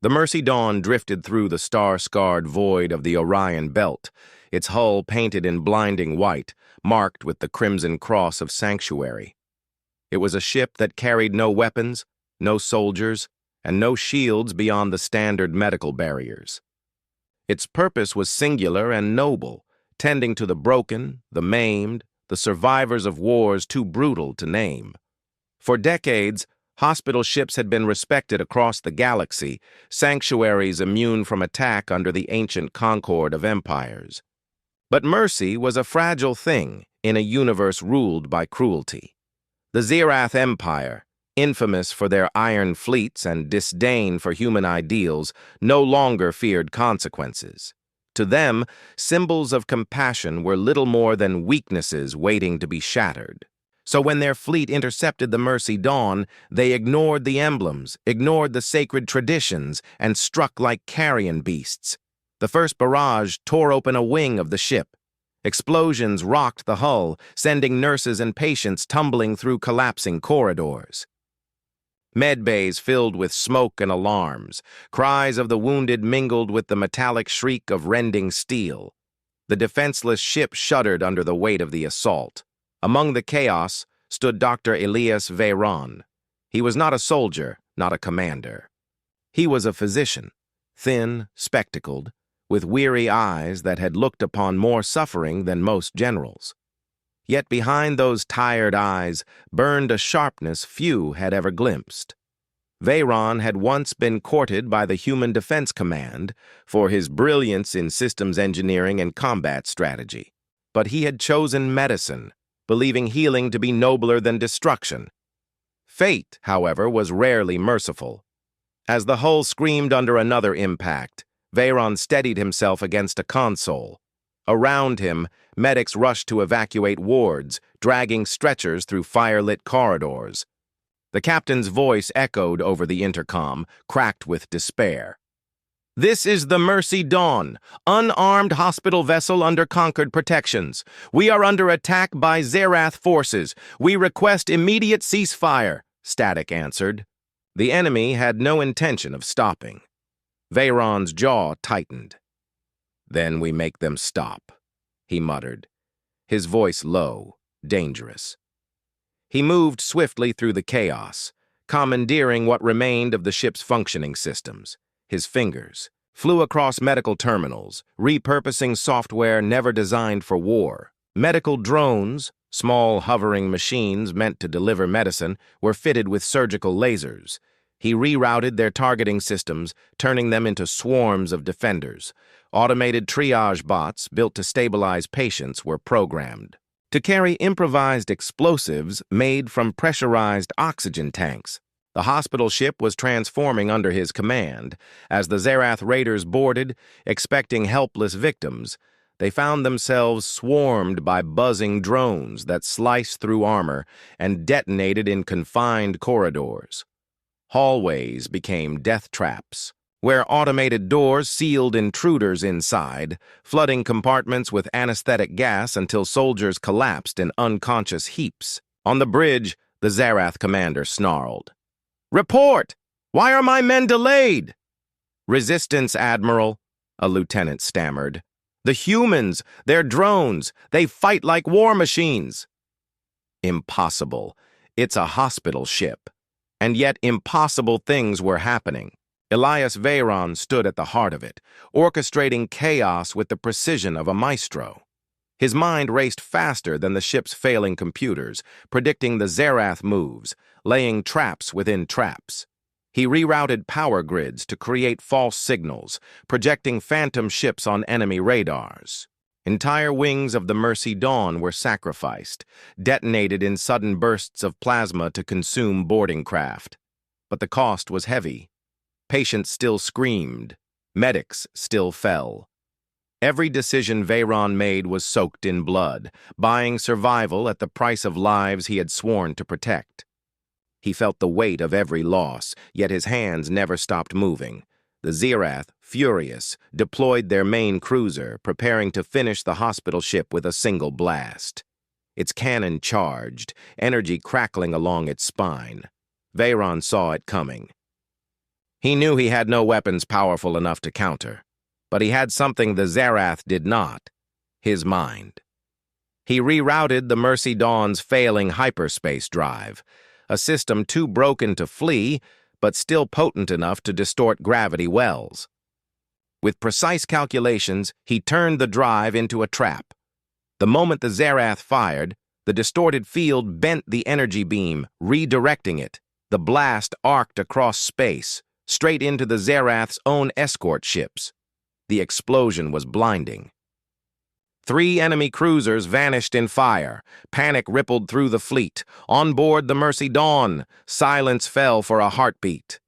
The Mercy Dawn drifted through the star-scarred void of the Orion Belt, its hull painted in blinding white, marked with the crimson cross of sanctuary. It was a ship that carried no weapons, no soldiers, and no shields beyond the standard medical barriers. Its purpose was singular and noble, tending to the broken, the maimed, the survivors of wars too brutal to name. For decades, hospital ships had been respected across the galaxy, sanctuaries immune from attack under the ancient concord of empires. But mercy was a fragile thing in a universe ruled by cruelty. The Zirath Empire, infamous for their iron fleets and disdain for human ideals, no longer feared consequences. To them, symbols of compassion were little more than weaknesses waiting to be shattered. So when their fleet intercepted the Mercy Dawn, they ignored the emblems, ignored the sacred traditions, and struck like carrion beasts. The first barrage tore open a wing of the ship. Explosions rocked the hull, sending nurses and patients tumbling through collapsing corridors. Medbays filled with smoke and alarms. Cries of the wounded mingled with the metallic shriek of rending steel. The defenseless ship shuddered under the weight of the assault. Among the chaos stood Dr. Elias Veyron. He was not a soldier, not a commander. He was a physician, thin, spectacled, with weary eyes that had looked upon more suffering than most generals. Yet behind those tired eyes burned a sharpness few had ever glimpsed. Veyron had once been courted by the Human Defense Command for his brilliance in systems engineering and combat strategy. But he had chosen medicine, believing healing to be nobler than destruction. Fate, however, was rarely merciful. As the hull screamed under another impact, Veyron steadied himself against a console. Around him, medics rushed to evacuate wards, dragging stretchers through fire-lit corridors. The captain's voice echoed over the intercom, cracked with despair. "This is the Mercy Dawn, unarmed hospital vessel under conquered protections. We are under attack by Zirath forces. We request immediate ceasefire," Static answered. The enemy had no intention of stopping. Veyron's jaw tightened. "Then we make them stop," he muttered, his voice low, dangerous. He moved swiftly through the chaos, commandeering what remained of the ship's functioning systems. His fingers flew across medical terminals, repurposing software never designed for war. Medical drones, small hovering machines meant to deliver medicine, were fitted with surgical lasers. He rerouted their targeting systems, turning them into swarms of defenders. Automated triage bots built to stabilize patients were programmed to carry improvised explosives made from pressurized oxygen tanks. The hospital ship was transforming under his command. As the Zirath raiders boarded, expecting helpless victims, they found themselves swarmed by buzzing drones that sliced through armor and detonated in confined corridors. Hallways became death traps, where automated doors sealed intruders inside, flooding compartments with anesthetic gas until soldiers collapsed in unconscious heaps. On the bridge, the Zirath commander snarled, "Report! Why are my men delayed?" "Resistance, Admiral," a lieutenant stammered. "The humans, they're drones. They fight like war machines." Impossible. It's a hospital ship. And yet impossible things were happening. Elias Veyron stood at the heart of it, orchestrating chaos with the precision of a maestro. His mind raced faster than the ship's failing computers, predicting the Zirath moves, laying traps within traps. He rerouted power grids to create false signals, projecting phantom ships on enemy radars. Entire wings of the Mercy Dawn were sacrificed, detonated in sudden bursts of plasma to consume boarding craft. But the cost was heavy. Patients still screamed. Medics still fell. Every decision Veyron made was soaked in blood, buying survival at the price of lives he had sworn to protect. He felt the weight of every loss, yet his hands never stopped moving. The Zirath, furious, deployed their main cruiser, preparing to finish the hospital ship with a single blast. Its cannon charged, energy crackling along its spine. Veyron saw it coming. He knew he had no weapons powerful enough to counter, but he had something the Zarath did not: his mind. He rerouted the Mercy Dawn's failing hyperspace drive, a system too broken to flee, but still potent enough to distort gravity wells. With precise calculations, he turned the drive into a trap. The moment the Zarath fired, the distorted field bent the energy beam, redirecting it. The blast arced across space, straight into the Zarath's own escort ships. The explosion was blinding. 3 enemy cruisers vanished in fire. Panic rippled through the fleet. On board the Mercy Dawn, silence fell for a heartbeat.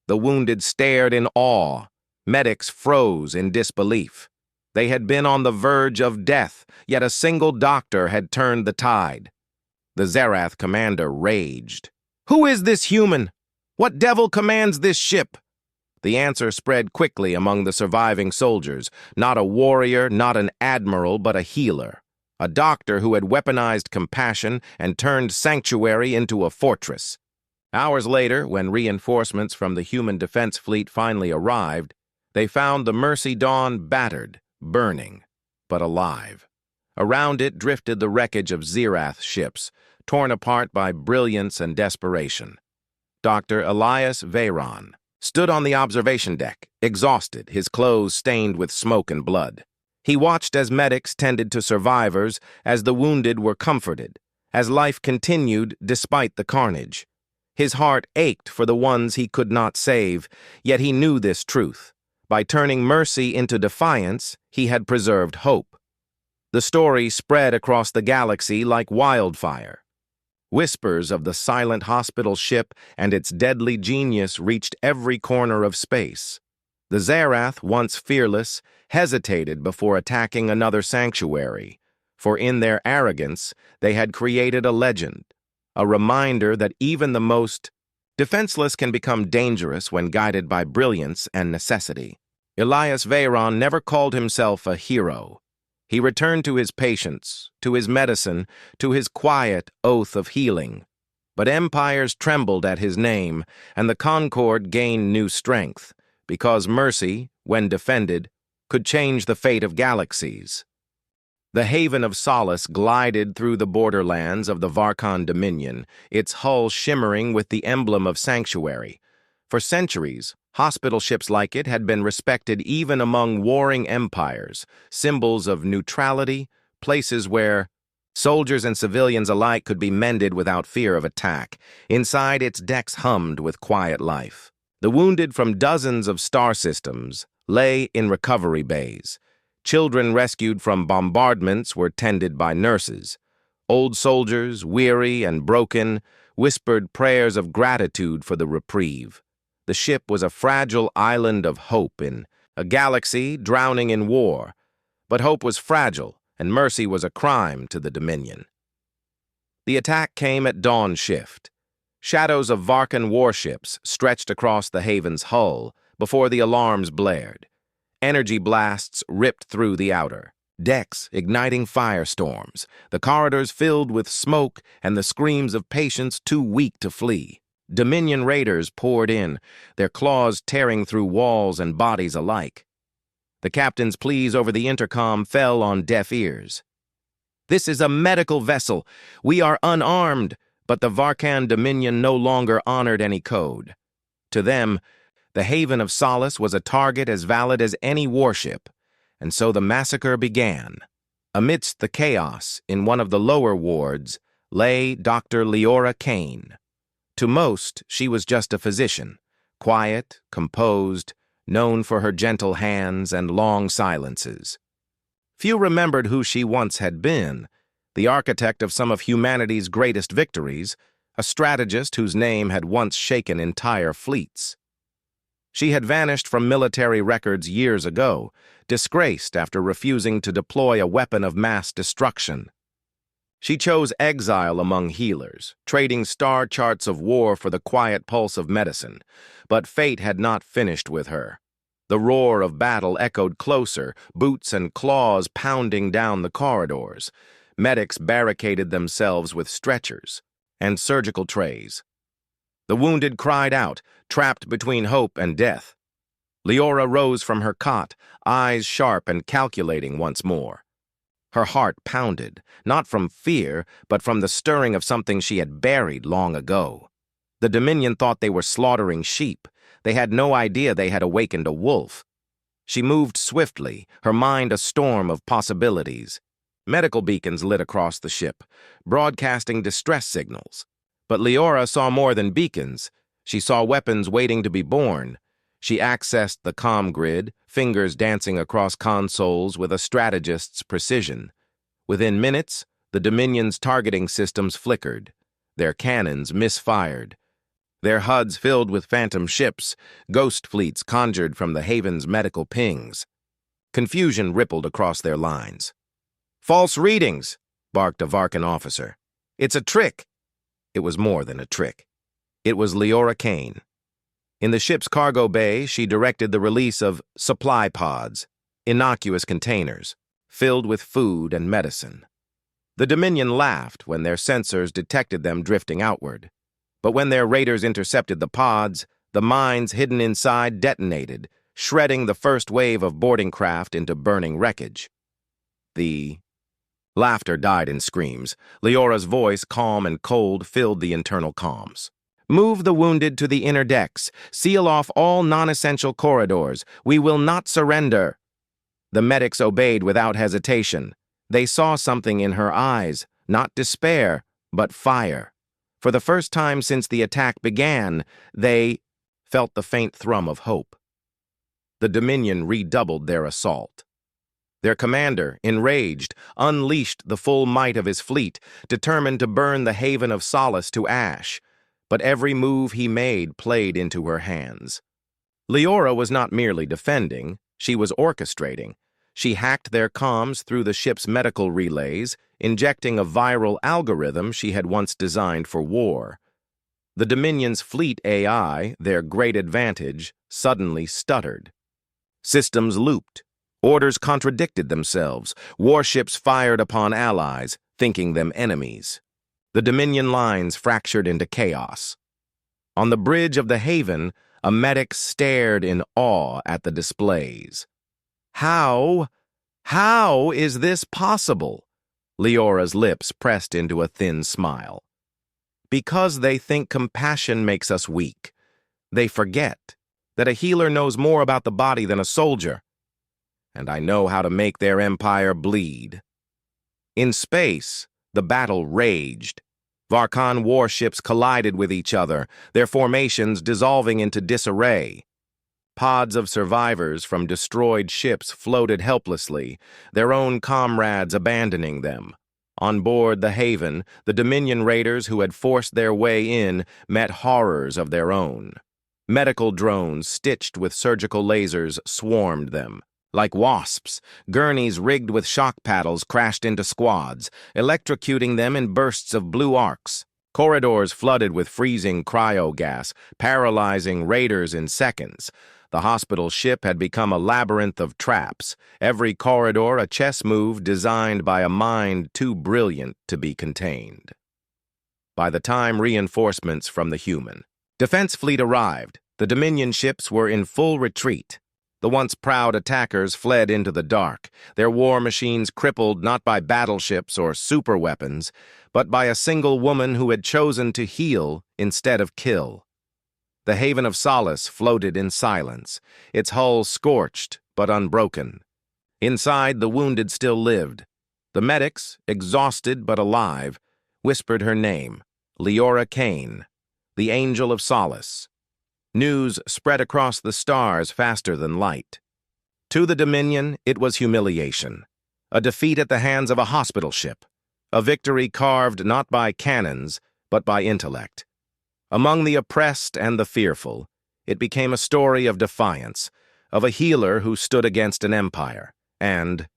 The wounded stared in awe. Medics froze in disbelief. They had been on the verge of death, yet a single doctor had turned the tide. The Zarath commander raged. "Who is this human? What devil commands this ship?" The answer spread quickly among the surviving soldiers. Not a warrior, not an admiral, but a healer. A doctor who had weaponized compassion and turned sanctuary into a fortress. Hours later, when reinforcements from the human defense fleet finally arrived, they found the Mercy Dawn battered, burning, but alive. Around it drifted the wreckage of Zarath ships, torn apart by brilliance and desperation. Dr. Elias Veyron stood on the observation deck, exhausted, his clothes stained with smoke and blood. He watched as medics tended to survivors, as the wounded were comforted, as life continued despite the carnage. His heart ached for the ones he could not save, yet he knew this truth. By turning mercy into defiance, he had preserved hope. The story spread across the galaxy like wildfire. Whispers of the silent hospital ship and its deadly genius reached every corner of space. The Zarath, once fearless, hesitated before attacking another sanctuary, for in their arrogance they had created a legend, a reminder that even the most defenseless can become dangerous when guided by brilliance and necessity. Elias Veyron never called himself a hero. He returned to his patients, to his medicine, to his quiet oath of healing. But empires trembled at his name, and the Concord gained new strength, because mercy, when defended, could change the fate of galaxies. The haven of solace glided through the borderlands of the Varkon Dominion, its hull shimmering with the emblem of sanctuary. For centuries, hospital ships like it had been respected even among warring empires, symbols of neutrality, places where soldiers and civilians alike could be mended without fear of attack. Inside, its decks hummed with quiet life. The wounded from dozens of star systems lay in recovery bays. Children rescued from bombardments were tended by nurses. Old soldiers, weary and broken, whispered prayers of gratitude for the reprieve. The ship was a fragile island of hope in a galaxy drowning in war. But hope was fragile, and mercy was a crime to the Dominion. The attack came at dawn shift. Shadows of Varkan warships stretched across the haven's hull before the alarms blared. Energy blasts ripped through the outer decks, igniting firestorms, the corridors filled with smoke and the screams of patients too weak to flee. Dominion raiders poured in, their claws tearing through walls and bodies alike. The captain's pleas over the intercom fell on deaf ears. "This is a medical vessel. We are unarmed," but the Varkan Dominion no longer honored any code. To them, the haven of solace was a target as valid as any warship, and so the massacre began. Amidst the chaos, in one of the lower wards, lay Dr. Leora Kane. To most, she was just a physician, quiet, composed, known for her gentle hands and long silences. Few remembered who she once had been, the architect of some of humanity's greatest victories, a strategist whose name had once shaken entire fleets. She had vanished from military records years ago, disgraced after refusing to deploy a weapon of mass destruction. She chose exile among healers, trading star charts of war for the quiet pulse of medicine. But fate had not finished with her. The roar of battle echoed closer, boots and claws pounding down the corridors. Medics barricaded themselves with stretchers and surgical trays. The wounded cried out, trapped between hope and death. Leora rose from her cot, eyes sharp and calculating once more. Her heart pounded, not from fear, but from the stirring of something she had buried long ago. The Dominion thought they were slaughtering sheep. They had no idea they had awakened a wolf. She moved swiftly, her mind a storm of possibilities. Medical beacons lit across the ship, broadcasting distress signals. But Leora saw more than beacons. She saw weapons waiting to be born. She accessed the comm grid, fingers dancing across consoles with a strategist's precision. Within minutes, the Dominion's targeting systems flickered. Their cannons misfired. Their HUDs filled with phantom ships, ghost fleets conjured from the Haven's medical pings. Confusion rippled across their lines. "False readings," barked a Varkan officer. "It's a trick." It was more than a trick. It was Leora Kane. In the ship's cargo bay, she directed the release of supply pods, innocuous containers, filled with food and medicine. The Dominion laughed when their sensors detected them drifting outward. But when their raiders intercepted the pods, the mines hidden inside detonated, shredding the first wave of boarding craft into burning wreckage. The laughter died in screams. Leora's voice, calm and cold, filled the internal comms. "Move the wounded to the inner decks. Seal off all non-essential corridors. We will not surrender." The medics obeyed without hesitation. They saw something in her eyes, not despair, but fire. For the first time since the attack began, they felt the faint thrum of hope. The Dominion redoubled their assault. Their commander, enraged, unleashed the full might of his fleet, determined to burn the haven of solace to ash. But every move he made played into her hands. Leora was not merely defending, she was orchestrating. She hacked their comms through the ship's medical relays, injecting a viral algorithm she had once designed for war. The Dominion's fleet AI, their great advantage, suddenly stuttered. Systems looped. Orders contradicted themselves. Warships fired upon allies, thinking them enemies. The Dominion lines fractured into chaos. On the bridge of the Haven, a medic stared in awe at the displays. How is this possible? Leora's lips pressed into a thin smile. Because they think compassion makes us weak. They forget that a healer knows more about the body than a soldier. And I know how to make their empire bleed. In space, the battle raged. Varkan warships collided with each other, their formations dissolving into disarray. Pods of survivors from destroyed ships floated helplessly, their own comrades abandoning them. On board the Haven, the Dominion raiders who had forced their way in met horrors of their own. Medical drones stitched with surgical lasers swarmed them. Like wasps, gurneys rigged with shock paddles crashed into squads, electrocuting them in bursts of blue arcs. Corridors flooded with freezing cryogas, paralyzing raiders in seconds. The hospital ship had become a labyrinth of traps, every corridor a chess move designed by a mind too brilliant to be contained. By the time reinforcements from the human defense fleet arrived, the Dominion ships were in full retreat. The once proud attackers fled into the dark, their war machines crippled not by battleships or superweapons, but by a single woman who had chosen to heal instead of kill. The Haven of Solace floated in silence, its hull scorched but unbroken. Inside, the wounded still lived. The medics, exhausted but alive, whispered her name, Leora Kane, the Angel of Solace. News spread across the stars faster than light. To the Dominion, it was humiliation. A defeat at the hands of a hospital ship. A victory carved not by cannons, but by intellect. Among the oppressed and the fearful, it became a story of defiance, of a healer who stood against an empire. And,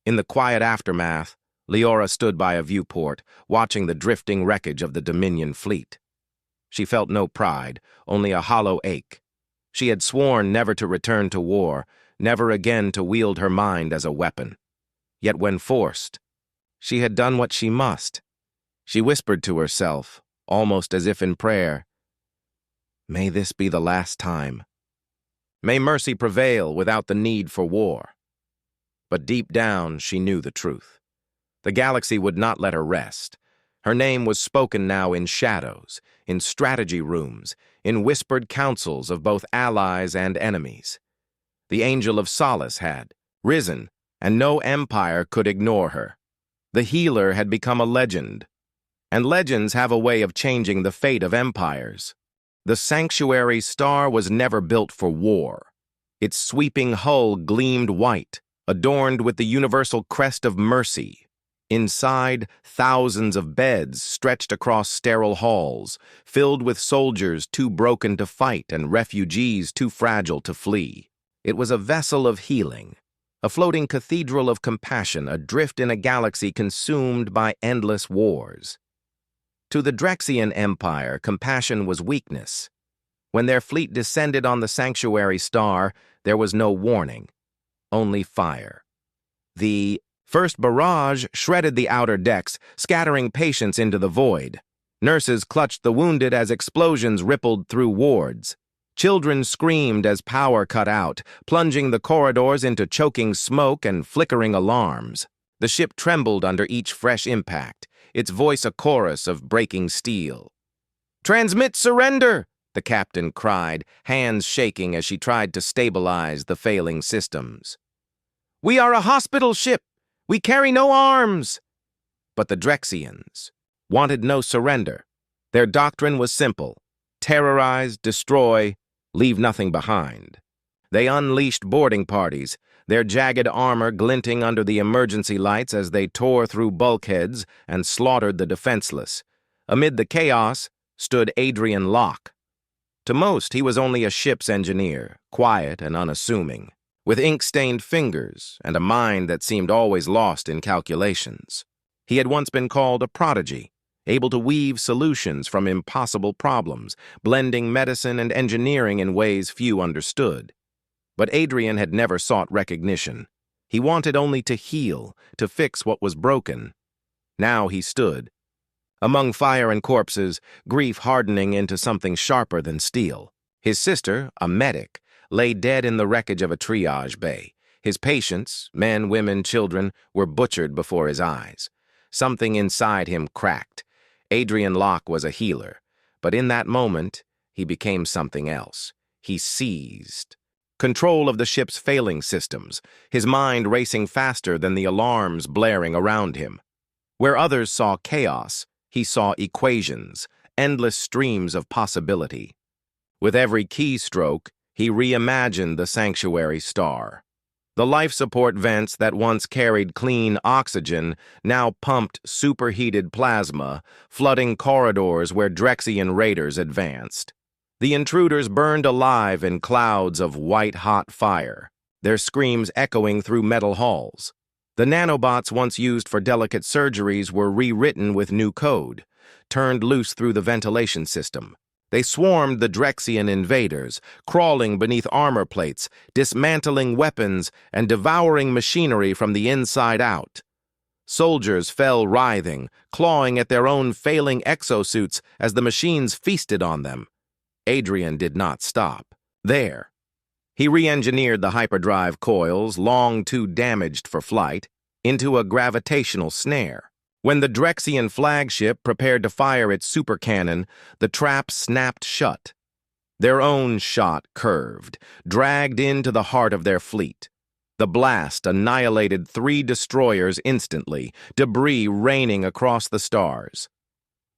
in the quiet aftermath, Leora stood by a viewport, watching the drifting wreckage of the Dominion fleet. She felt no pride, only a hollow ache. She had sworn never to return to war, never again to wield her mind as a weapon. Yet when forced, she had done what she must. She whispered to herself, almost as if in prayer, May this be the last time. May mercy prevail without the need for war. But deep down, she knew the truth. The galaxy would not let her rest. Her name was spoken now in shadows, in strategy rooms, in whispered councils of both allies and enemies. The Angel of Solace had risen, and no empire could ignore her. The healer had become a legend, and legends have a way of changing the fate of empires. The sanctuary star was never built for war. Its sweeping hull gleamed white, adorned with the universal crest of mercy. Inside, thousands of beds stretched across sterile halls, filled with soldiers too broken to fight and refugees too fragile to flee. It was a vessel of healing, a floating cathedral of compassion adrift in a galaxy consumed by endless wars. To the Drexian Empire, compassion was weakness. When their fleet descended on the sanctuary star, there was no warning, only fire. The first barrage shredded the outer decks, scattering patients into the void. Nurses clutched the wounded as explosions rippled through wards. Children screamed as power cut out, plunging the corridors into choking smoke and flickering alarms. The ship trembled under each fresh impact, its voice a chorus of breaking steel. "Transmit surrender!" the captain cried, hands shaking as she tried to stabilize the failing systems. "We are a hospital ship! We carry no arms!" But the Drexians wanted no surrender. Their doctrine was simple: terrorize, destroy, leave nothing behind. They unleashed boarding parties, their jagged armor glinting under the emergency lights as they tore through bulkheads and slaughtered the defenseless. Amid the chaos stood Adrian Locke. To most, he was only a ship's engineer, quiet and unassuming, with ink-stained fingers and a mind that seemed always lost in calculations. He had once been called a prodigy, able to weave solutions from impossible problems, blending medicine and engineering in ways few understood. But Adrian had never sought recognition. He wanted only to heal, to fix what was broken. Now he stood, among fire and corpses, grief hardening into something sharper than steel. His sister, a medic, lay dead in the wreckage of a triage bay. His patients, men, women, children, were butchered before his eyes. Something inside him cracked. Adrian Locke was a healer, but in that moment, he became something else. He seized control of the ship's failing systems, his mind racing faster than the alarms blaring around him. Where others saw chaos, he saw equations, endless streams of possibility. With every keystroke, he reimagined the sanctuary star. The life support vents that once carried clean oxygen now pumped superheated plasma, flooding corridors where Drexian raiders advanced. The intruders burned alive in clouds of white-hot fire, their screams echoing through metal halls. The nanobots once used for delicate surgeries were rewritten with new code, turned loose through the ventilation system. They swarmed the Drexian invaders, crawling beneath armor plates, dismantling weapons, and devouring machinery from the inside out. Soldiers fell writhing, clawing at their own failing exosuits as the machines feasted on them. Adrian did not stop there. He re-engineered the hyperdrive coils, long too damaged for flight, into a gravitational snare. When the Drexian flagship prepared to fire its supercannon, the trap snapped shut. Their own shot curved, dragged into the heart of their fleet. The blast annihilated 3 destroyers instantly, debris raining across the stars.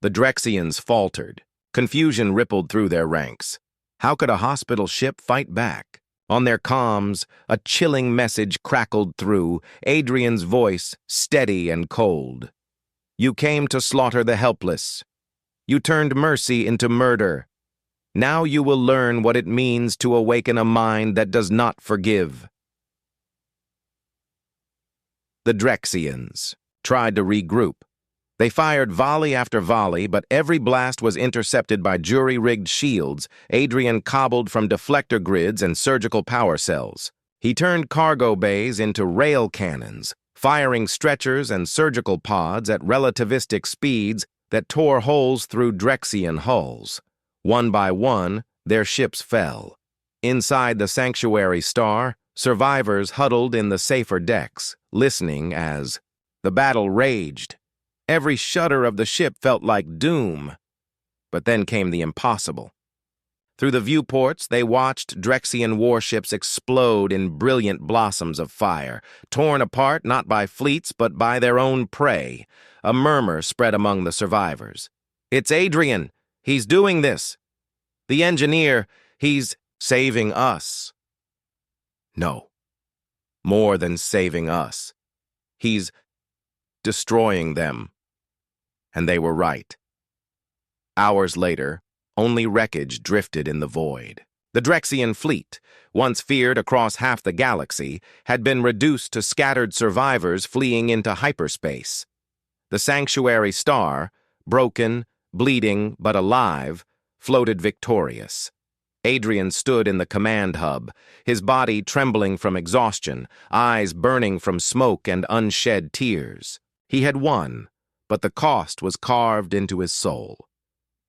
The Drexians faltered. Confusion rippled through their ranks. How could a hospital ship fight back? On their comms, a chilling message crackled through, Adrian's voice steady and cold. "You came to slaughter the helpless. You turned mercy into murder. Now you will learn what it means to awaken a mind that does not forgive." The Drexians tried to regroup. They fired volley after volley, but every blast was intercepted by jury-rigged shields Adrian cobbled from deflector grids and surgical power cells. He turned cargo bays into rail cannons, firing stretchers and surgical pods at relativistic speeds that tore holes through Drexian hulls. One by one, Their ships fell. Inside the sanctuary star, survivors huddled in the safer decks, listening as the battle raged. Every shudder of the ship felt like doom. But then came the impossible. Through the viewports, they watched Drexian warships explode in brilliant blossoms of fire, torn apart not by fleets but by their own prey. A murmur spread among the survivors. "It's Adrian! He's doing this! The engineer, he's saving us!" No. More than saving us. He's destroying them. And they were right. Hours later, only wreckage drifted in the void. The Drexian fleet, once feared across half the galaxy, had been reduced to scattered survivors fleeing into hyperspace. The sanctuary star, broken, bleeding, but alive, floated victorious. Adrian stood in the command hub, his body trembling from exhaustion, eyes burning from smoke and unshed tears. He had won, but the cost was carved into his soul.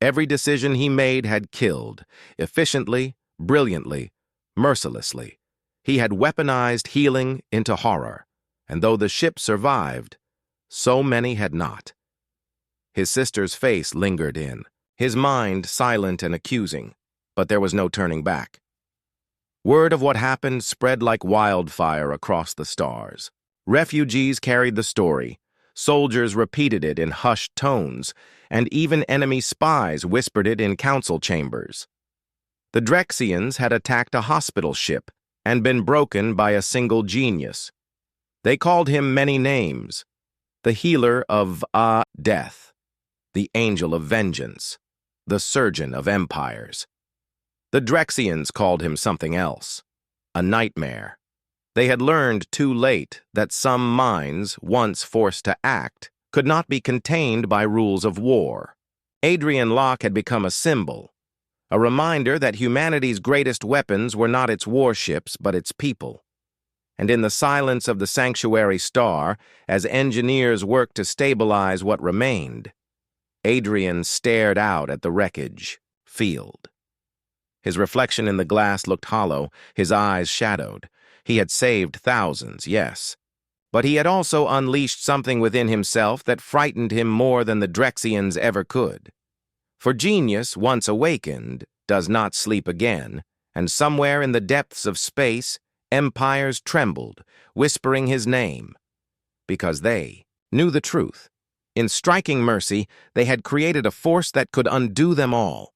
Every decision he made had killed, efficiently, brilliantly, mercilessly. He had weaponized healing into horror, and though the ship survived, so many had not. His sister's face lingered in, his mind silent and accusing, but there was no turning back. Word of what happened spread like wildfire across the stars. Refugees carried the story, soldiers repeated it in hushed tones, and even enemy spies whispered it in council chambers. The Drexians had attacked a hospital ship and been broken by a single genius. They called him many names: the healer of death, the angel of vengeance, the surgeon of empires. The Drexians called him something else: a nightmare. They had learned too late that some minds, once forced to act, could not be contained by rules of war. Adrian Locke had become a symbol, a reminder that humanity's greatest weapons were not its warships but its people. And in the silence of the sanctuary star, as engineers worked to stabilize what remained, Adrian stared out at the wreckage field. His reflection in the glass looked hollow, his eyes shadowed. He had saved thousands, yes, but he had also unleashed something within himself that frightened him more than the Drexians ever could. For genius, once awakened, does not sleep again, and somewhere in the depths of space, empires trembled, whispering his name, because they knew the truth. In striking mercy, they had created a force that could undo them all.